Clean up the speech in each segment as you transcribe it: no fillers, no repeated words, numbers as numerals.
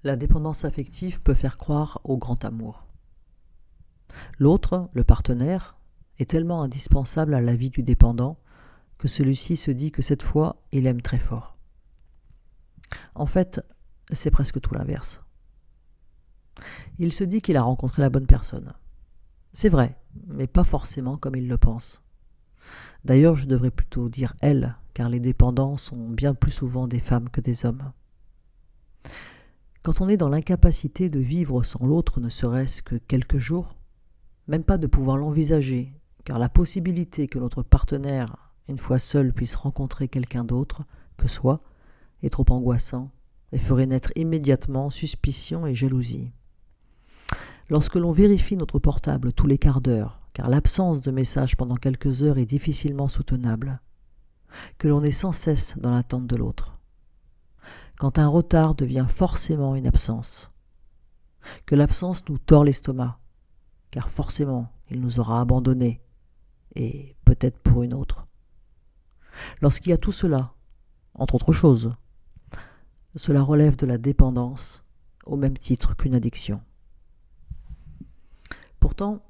La dépendance affective peut faire croire au grand amour. L'autre, le partenaire, est tellement indispensable à la vie du dépendant que celui-ci se dit que cette fois, il aime très fort. En fait, c'est presque tout l'inverse. Il se dit qu'il a rencontré la bonne personne. C'est vrai, mais pas forcément comme il le pense. D'ailleurs, je devrais plutôt dire elle, car les dépendants sont bien plus souvent des femmes que des hommes. Quand on est dans l'incapacité de vivre sans l'autre ne serait-ce que quelques jours, même pas de pouvoir l'envisager, car la possibilité que notre partenaire, une fois seul, puisse rencontrer quelqu'un d'autre que soi, est trop angoissant et ferait naître immédiatement suspicion et jalousie. Lorsque l'on vérifie notre portable tous les quarts d'heure, car l'absence de messages pendant quelques heures est difficilement soutenable, que l'on est sans cesse dans l'attente de l'autre, quand un retard devient forcément une absence, que l'absence nous tord l'estomac, car forcément il nous aura abandonnés, et peut-être pour une autre. Lorsqu'il y a tout cela, entre autres choses, cela relève de la dépendance au même titre qu'une addiction. Pourtant,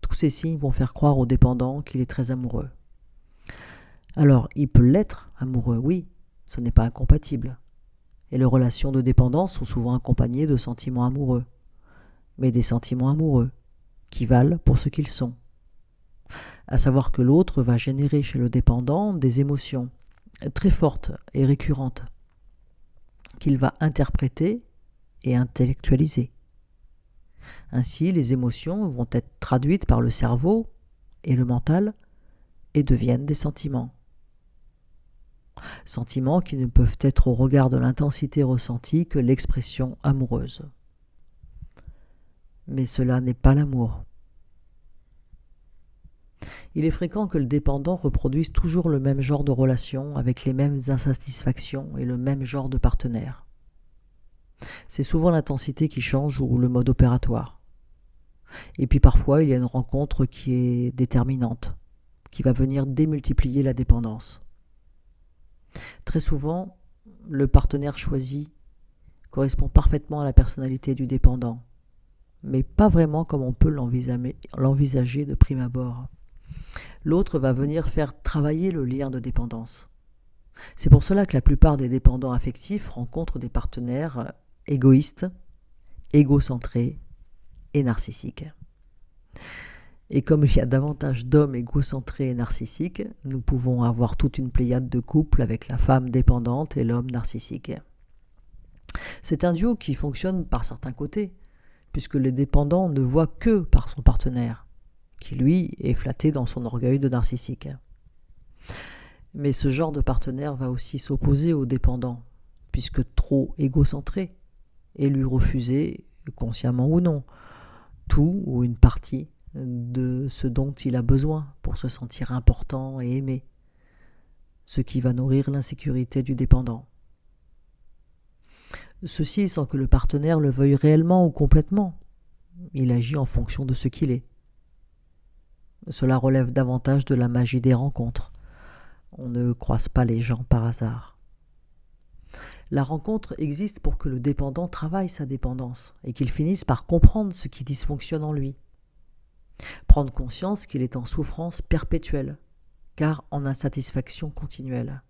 tous ces signes vont faire croire au dépendant qu'il est très amoureux. Alors, il peut l'être amoureux, oui, ce n'est pas incompatible. Et les relations de dépendance sont souvent accompagnées de sentiments amoureux, mais des sentiments amoureux qui valent pour ce qu'ils sont. À savoir que l'autre va générer chez le dépendant des émotions très fortes et récurrentes qu'il va interpréter et intellectualiser. Ainsi, les émotions vont être traduites par le cerveau et le mental et deviennent des sentiments. Sentiments qui ne peuvent être au regard de l'intensité ressentie que l'expression amoureuse. Mais cela n'est pas l'amour. Il est fréquent que le dépendant reproduise toujours le même genre de relation avec les mêmes insatisfactions et le même genre de partenaire. C'est souvent l'intensité qui change ou le mode opératoire. Et puis parfois, il y a une rencontre qui est déterminante, qui va venir démultiplier la dépendance. Très souvent, le partenaire choisi correspond parfaitement à la personnalité du dépendant, mais pas vraiment comme on peut l'envisager de prime abord. L'autre va venir faire travailler le lien de dépendance. C'est pour cela que la plupart des dépendants affectifs rencontrent des partenaires égoïstes, égocentrés et narcissiques. Et comme il y a davantage d'hommes égocentrés et narcissiques, nous pouvons avoir toute une pléiade de couples avec la femme dépendante et l'homme narcissique. C'est un duo qui fonctionne par certains côtés, puisque le dépendant ne voit que par son partenaire, qui lui est flatté dans son orgueil de narcissique. Mais ce genre de partenaire va aussi s'opposer au dépendant, puisque trop égocentré, et lui refuser, consciemment ou non, tout ou une partie de ce dont il a besoin pour se sentir important et aimé, ce qui va nourrir l'insécurité du dépendant. Ceci sans que le partenaire le veuille réellement ou complètement. Il agit en fonction de ce qu'il est. Cela relève davantage de la magie des rencontres. On ne croise pas les gens par hasard. La rencontre existe pour que le dépendant travaille sa dépendance et qu'il finisse par comprendre ce qui dysfonctionne en lui. Prendre conscience qu'il est en souffrance perpétuelle, car en insatisfaction continuelle.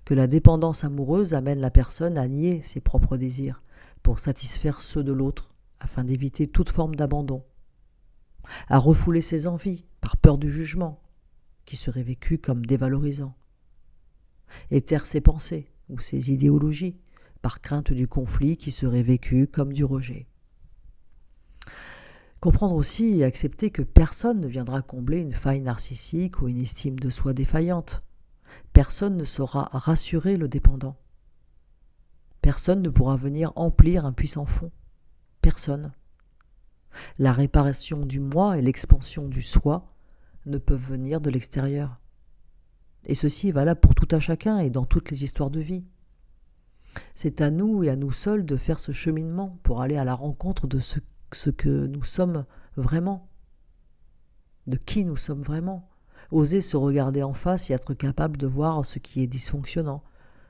Que la dépendance amoureuse amène la personne à nier ses propres désirs pour satisfaire ceux de l'autre afin d'éviter toute forme d'abandon. À refouler ses envies par peur du jugement, qui serait vécu comme dévalorisant. Et taire ses pensées ou ses idéologies par crainte du conflit qui serait vécu comme du rejet. Comprendre aussi et accepter que personne ne viendra combler une faille narcissique ou une estime de soi défaillante. Personne ne saura rassurer le dépendant. Personne ne pourra venir emplir un puissant fond. Personne. La réparation du moi et l'expansion du soi ne peuvent venir de l'extérieur. Et ceci est valable pour tout un chacun et dans toutes les histoires de vie. C'est à nous et à nous seuls de faire ce cheminement pour aller à la rencontre de ce que nous sommes vraiment, de qui nous sommes vraiment. Oser se regarder en face et être capable de voir ce qui est dysfonctionnant,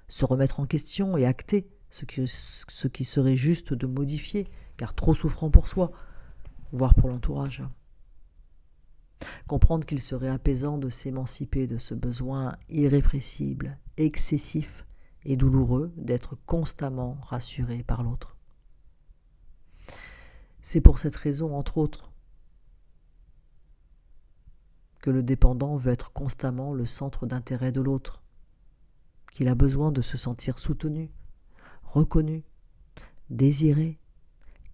se remettre en question et acter ce qui serait juste de modifier, car trop souffrant pour soi, voire pour l'entourage. Comprendre qu'il serait apaisant de s'émanciper de ce besoin irrépressible, excessif et douloureux d'être constamment rassuré par l'autre. C'est pour cette raison, entre autres, que le dépendant veut être constamment le centre d'intérêt de l'autre, qu'il a besoin de se sentir soutenu, reconnu, désiré,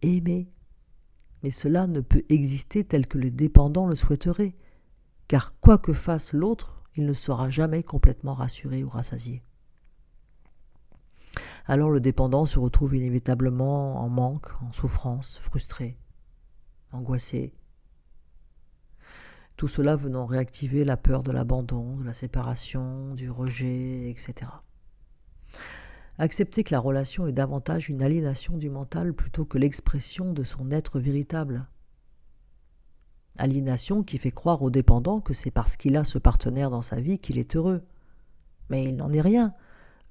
aimé. Mais cela ne peut exister tel que le dépendant le souhaiterait, car quoi que fasse l'autre, il ne sera jamais complètement rassuré ou rassasié. Alors le dépendant se retrouve inévitablement en manque, en souffrance, frustré, angoissé. Tout cela venant réactiver la peur de l'abandon, de la séparation, du rejet, etc. Accepter que la relation est davantage une aliénation du mental plutôt que l'expression de son être véritable. Aliénation qui fait croire au dépendant que c'est parce qu'il a ce partenaire dans sa vie qu'il est heureux. Mais il n'en est rien.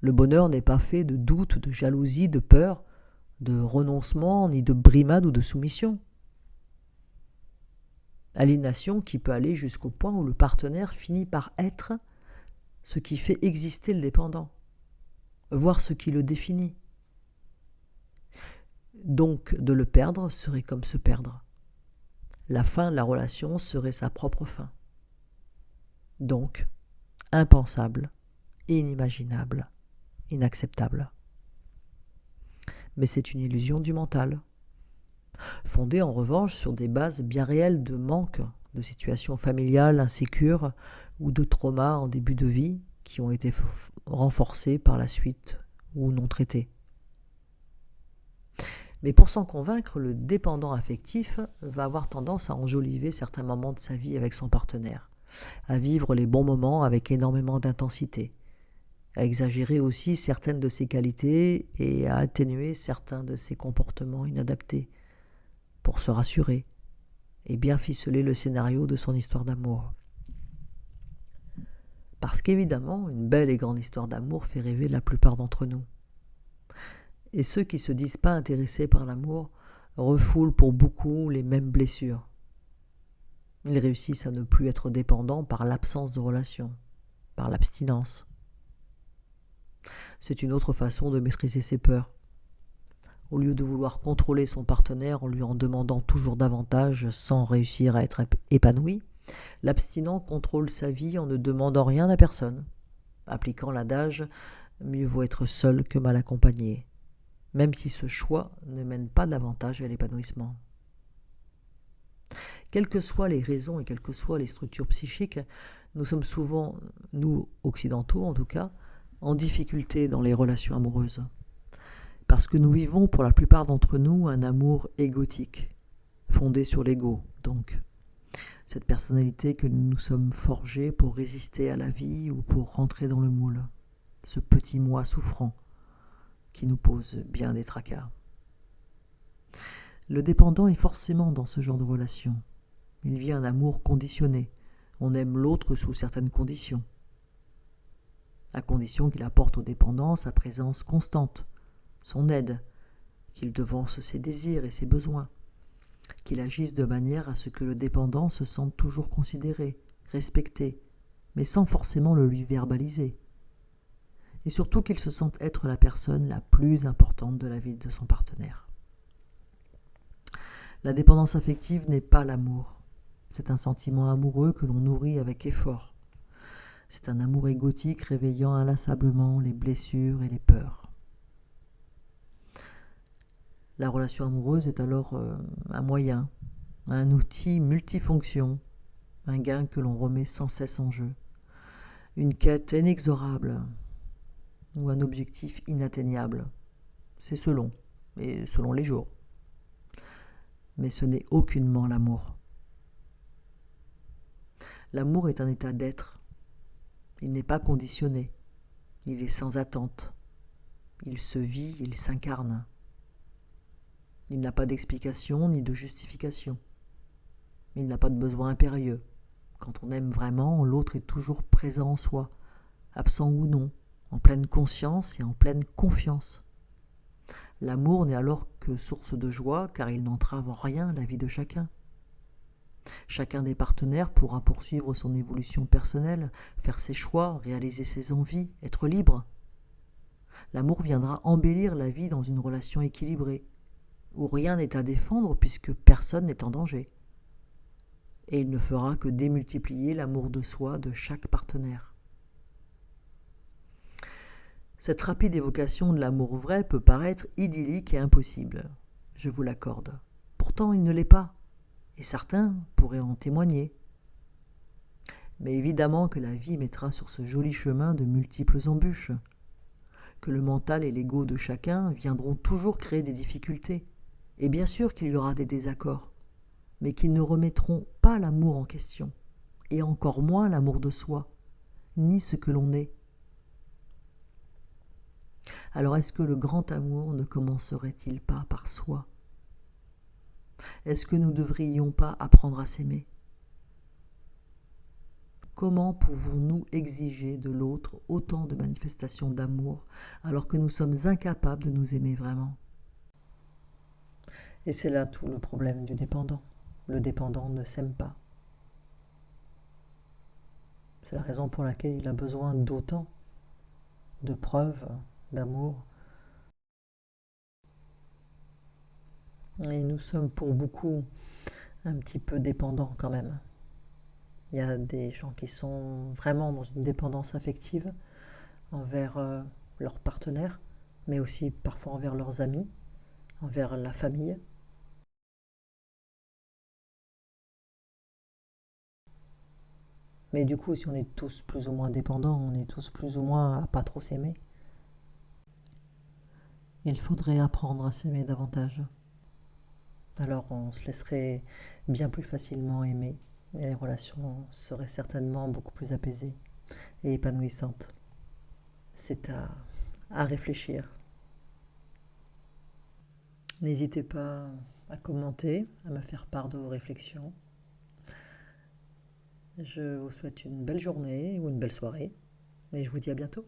Le bonheur n'est pas fait de doute, de jalousie, de peur, de renoncement, ni de brimade ou de soumission. Aliénation qui peut aller jusqu'au point où le partenaire finit par être ce qui fait exister le dépendant, voire ce qui le définit. Donc de le perdre serait comme se perdre. La fin de la relation serait sa propre fin. Donc, impensable, inimaginable, inacceptable. Mais c'est une illusion du mental, fondée en revanche sur des bases bien réelles de manque, de situations familiales insécures ou de traumas en début de vie qui ont été renforcés par la suite ou non traités. Mais pour s'en convaincre, le dépendant affectif va avoir tendance à enjoliver certains moments de sa vie avec son partenaire, à vivre les bons moments avec énormément d'intensité, à exagérer aussi certaines de ses qualités et à atténuer certains de ses comportements inadaptés, pour se rassurer et bien ficeler le scénario de son histoire d'amour. Parce qu'évidemment, une belle et grande histoire d'amour fait rêver la plupart d'entre nous. Et ceux qui ne se disent pas intéressés par l'amour refoulent pour beaucoup les mêmes blessures. Ils réussissent à ne plus être dépendants par l'absence de relation, par l'abstinence. C'est une autre façon de maîtriser ses peurs. Au lieu de vouloir contrôler son partenaire en lui en demandant toujours davantage sans réussir à être épanoui, l'abstinent contrôle sa vie en ne demandant rien à personne, appliquant l'adage « mieux vaut être seul que mal accompagné », même si ce choix ne mène pas davantage à l'épanouissement. Quelles que soient les raisons et quelles que soient les structures psychiques, nous sommes souvent, nous occidentaux en tout cas, en difficulté dans les relations amoureuses. Parce que nous vivons pour la plupart d'entre nous un amour égotique, fondé sur l'ego, donc. Cette personnalité que nous nous sommes forgés pour résister à la vie ou pour rentrer dans le moule. Ce petit moi souffrant qui nous pose bien des tracas. Le dépendant est forcément dans ce genre de relation. Il vit un amour conditionné. On aime l'autre sous certaines conditions. À condition qu'il apporte au dépendant sa présence constante, son aide, qu'il devance ses désirs et ses besoins, qu'il agisse de manière à ce que le dépendant se sente toujours considéré, respecté, mais sans forcément le lui verbaliser. Et surtout qu'il se sente être la personne la plus importante de la vie de son partenaire. La dépendance affective n'est pas l'amour. C'est un sentiment amoureux que l'on nourrit avec effort. C'est un amour égotique réveillant inlassablement les blessures et les peurs. La relation amoureuse est alors un moyen, un outil multifonction, un gain que l'on remet sans cesse en jeu, une quête inexorable ou un objectif inatteignable. C'est selon, et selon les jours. Mais ce n'est aucunement l'amour. L'amour est un état d'être. Il n'est pas conditionné. Il est sans attente. Il se vit, il s'incarne. Il n'a pas d'explication ni de justification. Il n'a pas de besoin impérieux. Quand on aime vraiment, l'autre est toujours présent en soi, absent ou non, en pleine conscience et en pleine confiance. L'amour n'est alors que source de joie car il n'entrave en rien la vie de chacun. Chacun des partenaires pourra poursuivre son évolution personnelle, faire ses choix, réaliser ses envies, être libre. L'amour viendra embellir la vie dans une relation équilibrée, où rien n'est à défendre puisque personne n'est en danger. Et il ne fera que démultiplier l'amour de soi de chaque partenaire. Cette rapide évocation de l'amour vrai peut paraître idyllique et impossible, je vous l'accorde. Pourtant, il ne l'est pas, et certains pourraient en témoigner. Mais évidemment que la vie mettra sur ce joli chemin de multiples embûches, que le mental et l'ego de chacun viendront toujours créer des difficultés, et bien sûr qu'il y aura des désaccords, mais qui ne remettront pas l'amour en question, et encore moins l'amour de soi, ni ce que l'on est. Alors est-ce que le grand amour ne commencerait-il pas par soi ? Est-ce que nous ne devrions pas apprendre à s'aimer ? Comment pouvons-nous exiger de l'autre autant de manifestations d'amour alors que nous sommes incapables de nous aimer vraiment ? Et c'est là tout le problème du dépendant. Le dépendant ne s'aime pas. C'est la raison pour laquelle il a besoin d'autant de preuves d'amour. Et nous sommes pour beaucoup un petit peu dépendants quand même. Il y a des gens qui sont vraiment dans une dépendance affective envers leur partenaire, mais aussi parfois envers leurs amis, envers la famille. Mais du coup, si on est tous plus ou moins dépendants, on est tous plus ou moins à pas trop s'aimer. Il faudrait apprendre à s'aimer davantage. Alors on se laisserait bien plus facilement aimer et les relations seraient certainement beaucoup plus apaisées et épanouissantes. C'est à réfléchir. N'hésitez pas à commenter, à me faire part de vos réflexions. Je vous souhaite une belle journée ou une belle soirée et je vous dis à bientôt.